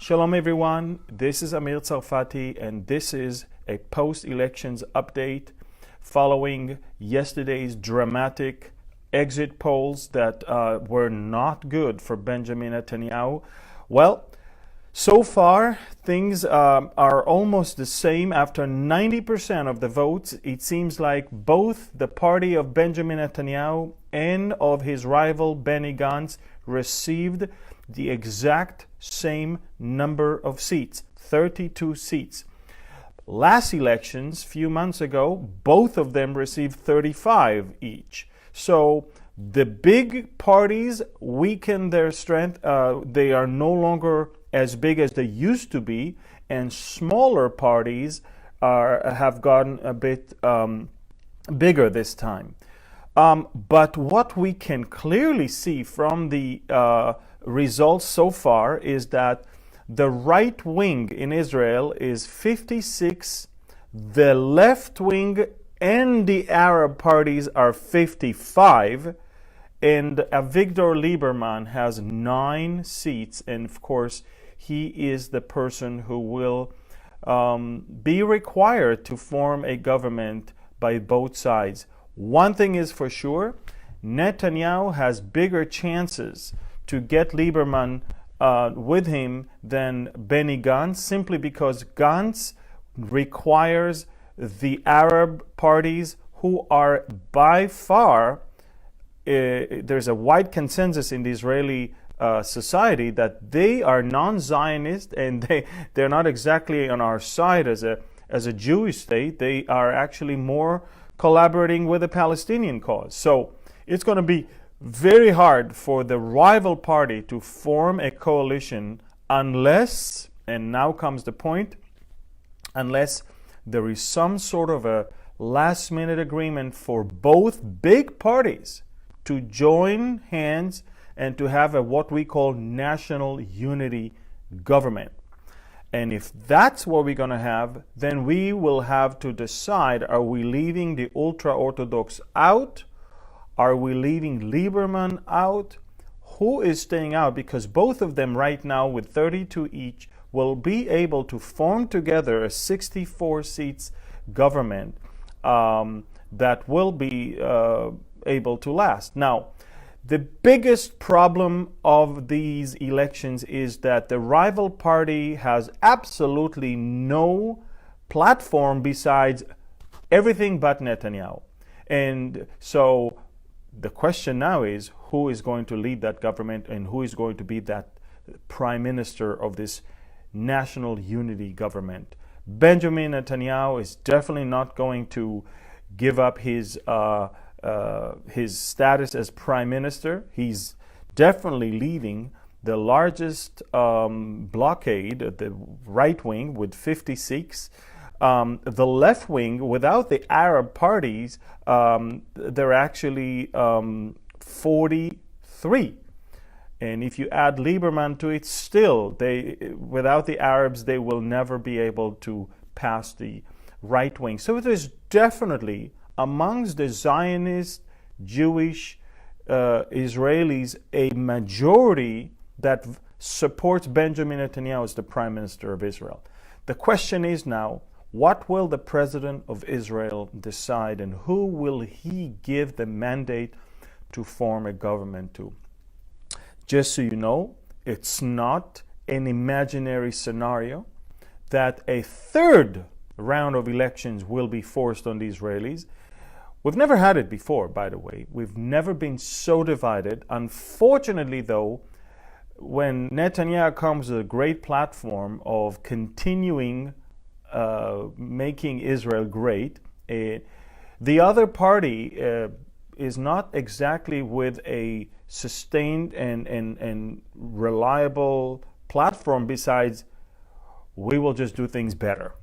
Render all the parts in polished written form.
Shalom everyone, this is Amir Tsarfati and this is a post-elections update following yesterday's dramatic exit polls that were not good for Benjamin Netanyahu. Well, so far things are almost the same. After 90% of the votes, it seems like both the party of Benjamin Netanyahu and of his rival Benny Gantz received the exact same number of seats, 32 seats. Last elections, few months ago, both of them received 35 each. So the big parties weaken their strength. They are no longer as big as they used to be, and smaller parties have gotten a bit bigger this time. But what we can clearly see from the results so far is that the right wing in Israel is 56, the left wing and the Arab parties are 55, and Avigdor Lieberman has 9 seats, and of course he is the person who will be required to form a government by both sides. One thing is for sure, Netanyahu has bigger chances to get Lieberman with him than Benny Gantz, simply because Gantz requires the Arab parties, who are by far, there's a wide consensus in the Israeli society that they are non-Zionist and they're not exactly on our side as a Jewish state. They are actually more collaborating with the Palestinian cause. So it's going to be very hard for the rival party to form a coalition unless, and now comes the point, unless there is some sort of a last-minute agreement for both big parties to join hands and to have a what we call national unity government. And if that's what we're going to have, then we will have to decide, are we leaving the ultra-Orthodox out? Are we leaving Lieberman out? Who is staying out? Because both of them right now, with 32 each, will be able to form together a 64 seats government that will be able to last. Now, the biggest problem of these elections is that the rival party has absolutely no platform besides everything but Netanyahu. And so the question now is, who is going to lead that government and who is going to be that prime minister of this national unity government? Benjamin Netanyahu is definitely not going to give up his status as prime minister. He's definitely leading the largest blockade, the right wing, with 56. The left wing, without the Arab parties, they're actually 43. And if you add Lieberman to it, still, without the Arabs, they will never be able to pass the right wing. So there's definitely, amongst the Zionist, Jewish Israelis, a majority that supports Benjamin Netanyahu as the Prime Minister of Israel. The question is now, what will the President of Israel decide, and who will he give the mandate to form a government to? Just so you know, it's not an imaginary scenario that a third round of elections will be forced on the Israelis. We've never had it before, by the way. We've never been so divided. Unfortunately, though, when Netanyahu comes with a great platform of continuing making Israel great, the other party is not exactly with a sustained and reliable platform besides, we will just do things better.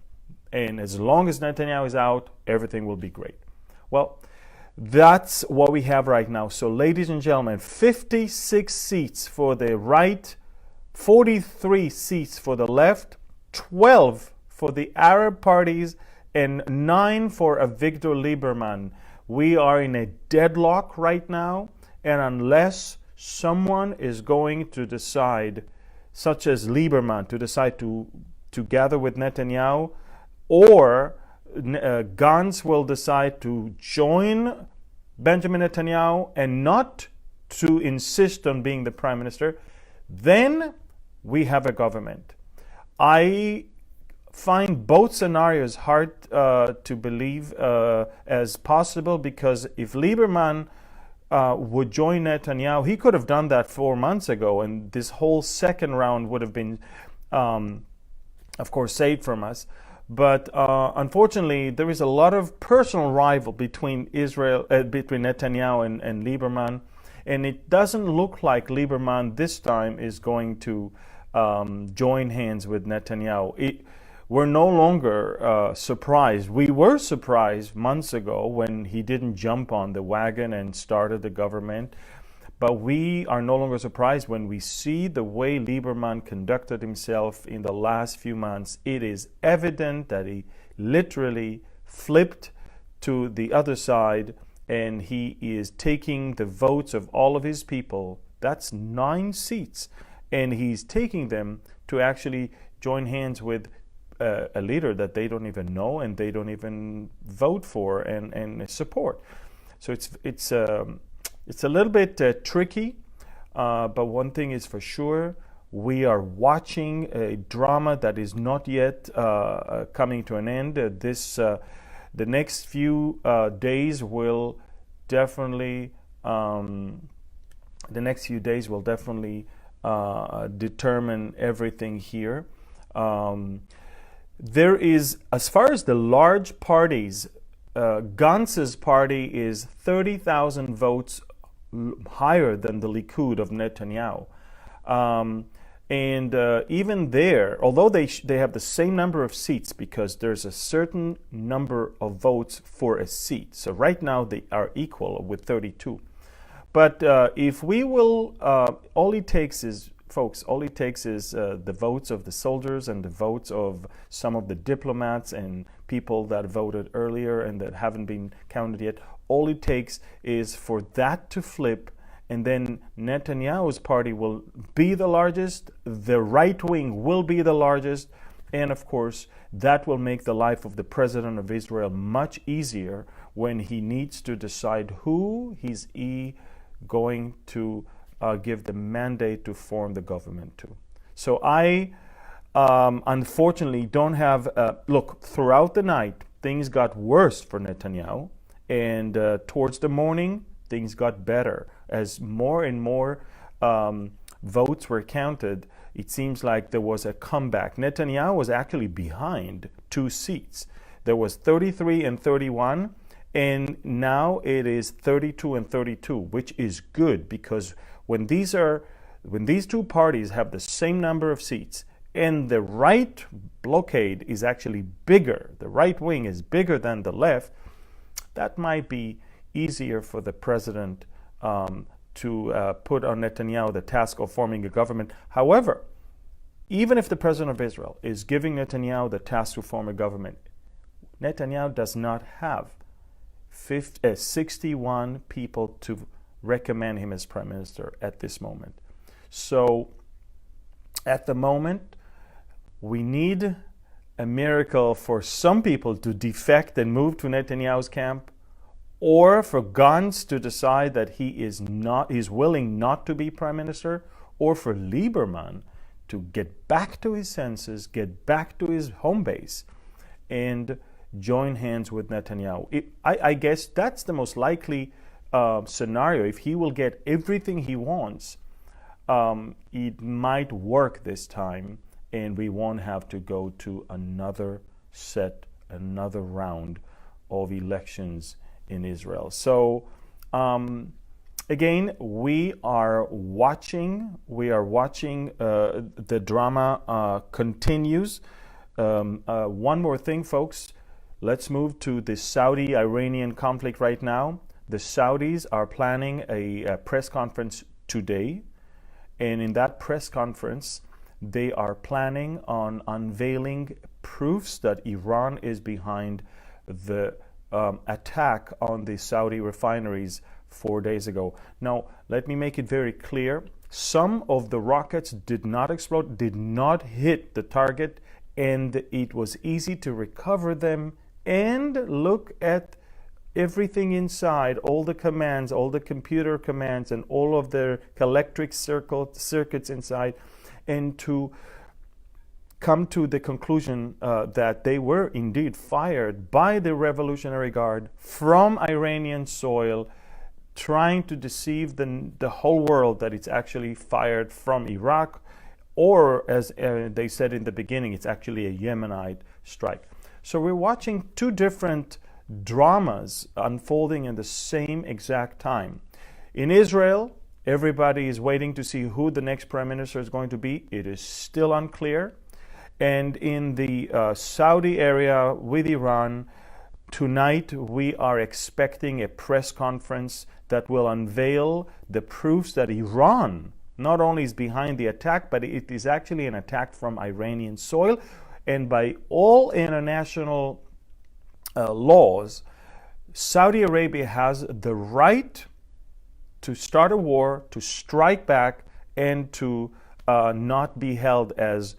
And as long as Netanyahu is out, everything will be great. Well, that's what we have right now. So, ladies and gentlemen, 56 seats for the right, 43 seats for the left, 12 for the Arab parties, and 9 for Avigdor Lieberman. We are in a deadlock right now, and unless someone is going to decide such as Lieberman, to decide to gather with Netanyahu, or Gantz will decide to join Benjamin Netanyahu and not to insist on being the prime minister, then we have a government. I find both scenarios hard to believe as possible, because if Lieberman would join Netanyahu, he could have done that 4 months ago, and this whole second round would have been, of course, saved from us. But unfortunately, there is a lot of personal rival between between Netanyahu and Lieberman, and it doesn't look like Lieberman this time is going to join hands with Netanyahu. We're no longer surprised. We were surprised months ago when he didn't jump on the wagon and started the government. But we are no longer surprised when we see the way Lieberman conducted himself in the last few months. It is evident that he literally flipped to the other side, and he is taking the votes of all of his people. That's 9 seats. And he's taking them to actually join hands with a leader that they don't even know and they don't even vote for and support. So it's a little bit tricky, but one thing is for sure: we are watching a drama that is not yet coming to an end. The next few days will definitely determine everything here. There is, as far as the large parties, Gantz's party is 30,000 votes higher than the Likud of Netanyahu. And even there, although they have the same number of seats, because there's a certain number of votes for a seat. So right now they are equal with 32. But if we will, all it takes is the votes of the soldiers and the votes of some of the diplomats and people that voted earlier and that haven't been counted yet. All it takes is for that to flip, and then Netanyahu's party will be the largest, the right wing will be the largest, and of course that will make the life of the president of Israel much easier when he needs to decide who he's going to give the mandate to form the government to. So I unfortunately don't have, look, throughout the night, things got worse for Netanyahu, and towards the morning, things got better. As more and more votes were counted, it seems like there was a comeback. Netanyahu was actually behind 2 seats. There was 33 and 31, and now it is 32 and 32, which is good, because when these 2 parties have the same number of seats and the right blockade is actually bigger, the right wing is bigger than the left, that might be easier for the president to put on Netanyahu the task of forming a government. However, even if the president of Israel is giving Netanyahu the task to form a government, Netanyahu does not have 61 people to recommend him as prime minister at this moment. So at the moment, we need a miracle for some people to defect and move to Netanyahu's camp, or for Gantz to decide that he's willing not to be prime minister, or for Lieberman to get back to his senses, get back to his home base, and join hands with Netanyahu. I guess that's the most likely scenario. If he will get everything he wants, it might work this time, and we won't have to go to another round of elections in Israel. So again, we are watching the drama continues. One more thing, folks. Let's move to the Saudi-Iranian conflict right now. The Saudis are planning a press conference today, and in that press conference, they are planning on unveiling proofs that Iran is behind the attack on the Saudi refineries 4 days ago. Now, let me make it very clear. Some of the rockets did not explode, did not hit the target, and it was easy to recover them and look at everything inside, all the commands, all the computer commands, and all of the electric circuits inside, and to come to the conclusion that they were indeed fired by the Revolutionary Guard from Iranian soil, trying to deceive the whole world that it's actually fired from Iraq, or as they said in the beginning, it's actually a Yemenite strike. So we're watching two different dramas unfolding in the same exact time. In Israel, everybody is waiting to see who the next prime minister is going to be. It is still unclear. And in the Saudi area with Iran, tonight we are expecting a press conference that will unveil the proofs that Iran not only is behind the attack, but it is actually an attack from Iranian soil. And by all international laws, Saudi Arabia has the right to start a war, to strike back, and to not be held as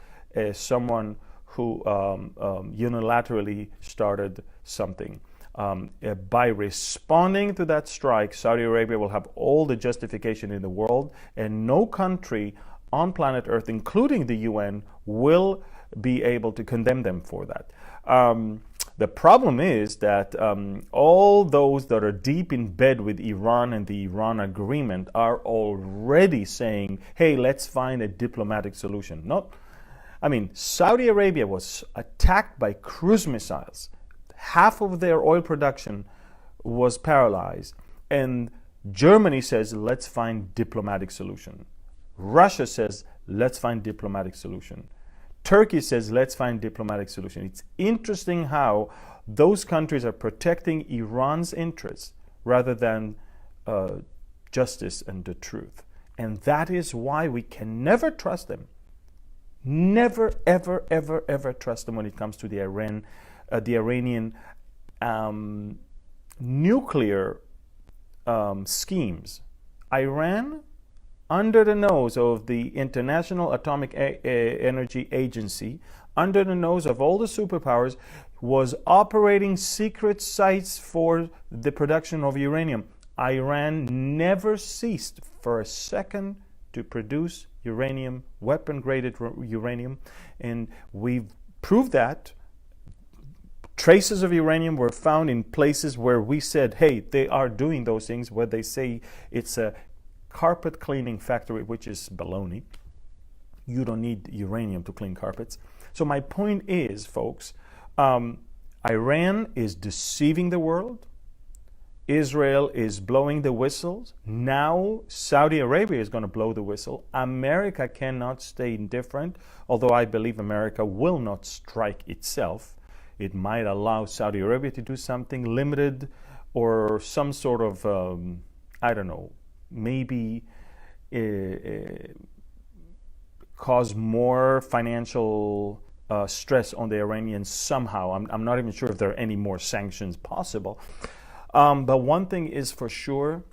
someone who unilaterally started something. By responding to that strike, Saudi Arabia will have all the justification in the world, and no country on planet Earth, including the UN, will be able to condemn them for that. The problem is that all those that are deep in bed with Iran and the Iran agreement are already saying, hey, let's find a diplomatic solution. Saudi Arabia was attacked by cruise missiles. Half of their oil production was paralyzed. And Germany says, let's find diplomatic solution. Russia says, let's find diplomatic solution. Turkey says, let's find diplomatic solution. It's interesting how those countries are protecting Iran's interests rather than justice and the truth. And that is why we can never trust them. Never, ever, ever, ever trust them when it comes to the Iranian nuclear schemes. Iran, under the nose of the International Atomic Energy Agency, under the nose of all the superpowers, was operating secret sites for the production of uranium. Iran never ceased for a second to produce uranium, weapon-graded uranium, and we've proved that. Traces of uranium were found in places where we said, hey, they are doing those things, where they say it's a carpet cleaning factory, which is baloney. You don't need uranium to clean carpets. So my point is, folks, Iran is deceiving the world. Israel is blowing the whistles. Now Saudi Arabia is going to blow the whistle. America cannot stay indifferent, although I believe America will not strike itself. It might allow Saudi Arabia to do something limited or some sort of, maybe cause more financial stress on the Iranians somehow. I'm not even sure if there are any more sanctions possible. But one thing is for sure,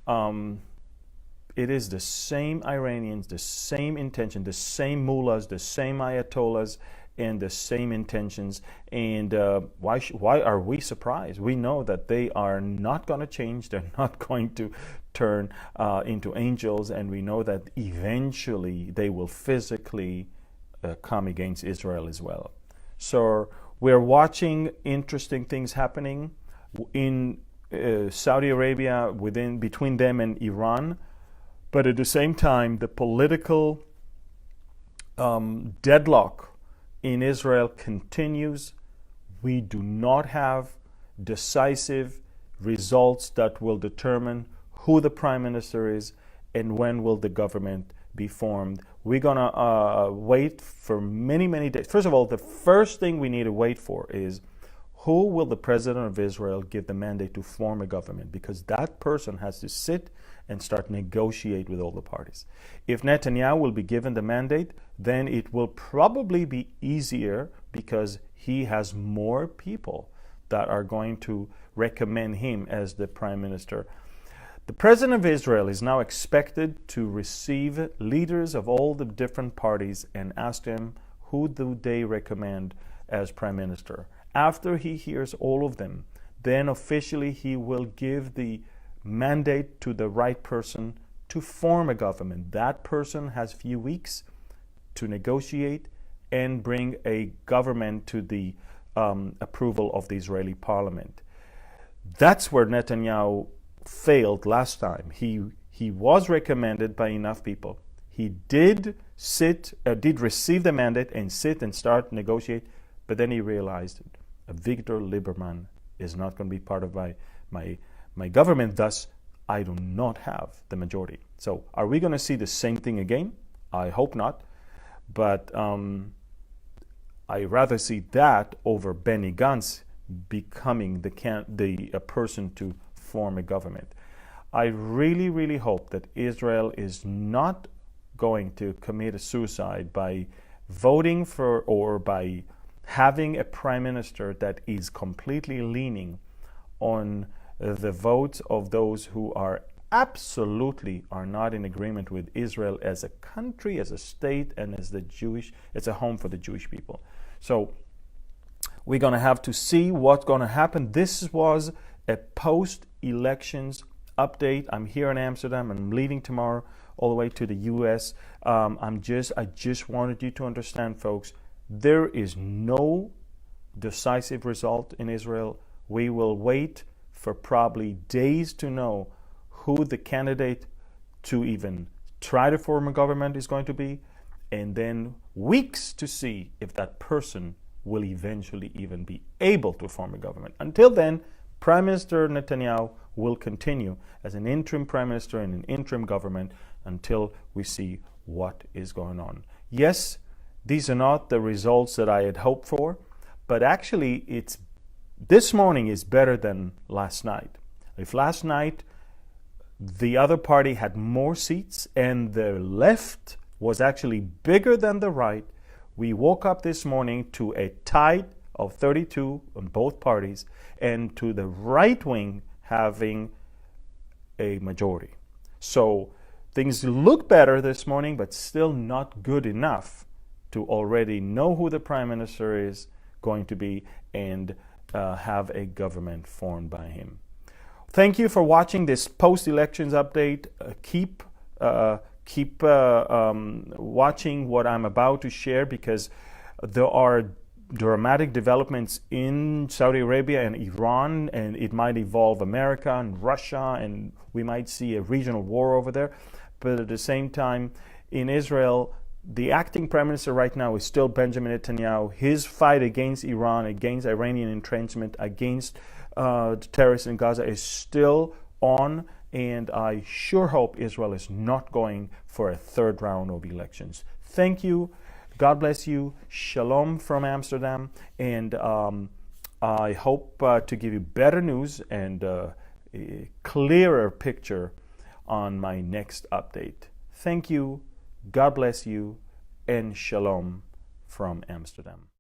it is the same Iranians, the same intention, the same mullahs, the same ayatollahs, and the same intentions. And why are we surprised? We know that they are not going to change. They're not going to turn into angels. And we know that eventually they will physically come against Israel as well. So we're watching interesting things happening in Saudi Arabia, between them and Iran. But at the same time, the political deadlock in Israel continues. We do not have decisive results that will determine who the prime minister is and when will the government be formed. We're going to wait for many, many days. First of all, the first thing we need to wait for is who will the president of Israel give the mandate to form a government, because that person has to sit and start negotiate with all the parties. If Netanyahu will be given the mandate, then it will probably be easier because he has more people that are going to recommend him as the prime minister. The president of Israel is now expected to receive leaders of all the different parties and ask them who do they recommend as prime minister. After he hears all of them, then officially he will give the mandate to the right person to form a government. That person has few weeks to negotiate and bring a government to the approval of the Israeli parliament. That's where Netanyahu failed last time. He was recommended by enough people. He did receive the mandate and sit and start negotiate, but then he realized Victor Lieberman is not going to be part of my government, thus I do not have the majority. So are we going to see the same thing again? I hope not, but I rather see that over Benny Gantz becoming the person to form a government. I really, really hope that Israel is not going to commit a suicide by voting for or by having a prime minister that is completely leaning on the votes of those who are absolutely are not in agreement with Israel as a country, as a state, and as it's a home for the Jewish people. So we're going to have to see what's going to happen. This was a post-elections update. I'm here in Amsterdam. I'm leaving tomorrow all the way to the U.S. I just wanted you to understand, folks, there is no decisive result in Israel. We will wait for probably days to know who the candidate to even try to form a government is going to be, and then weeks to see if that person will eventually even be able to form a government. Until then, Prime Minister Netanyahu will continue as an interim prime minister in an interim government until we see what is going on. Yes, these are not the results that I had hoped for, but actually this morning is better than last night. If last night the other party had more seats and the left was actually bigger than the right, we woke up this morning to a tie of 32 on both parties and to the right wing having a majority. So things look better this morning, but still not good enough to already know who the prime minister is going to be and have a government formed by him. Thank you for watching this post-elections update. Keep watching what I'm about to share, because there are dramatic developments in Saudi Arabia and Iran, and it might involve America and Russia, and we might see a regional war over there. But at the same time, in Israel, the acting prime minister right now is still Benjamin Netanyahu. His fight against Iran, against Iranian entrenchment, against the terrorists in Gaza is still on, and I sure hope Israel is not going for a third round of elections. Thank you. God bless you. Shalom from Amsterdam. And I hope to give you better news and a clearer picture on my next update. Thank you. God bless you. And shalom from Amsterdam.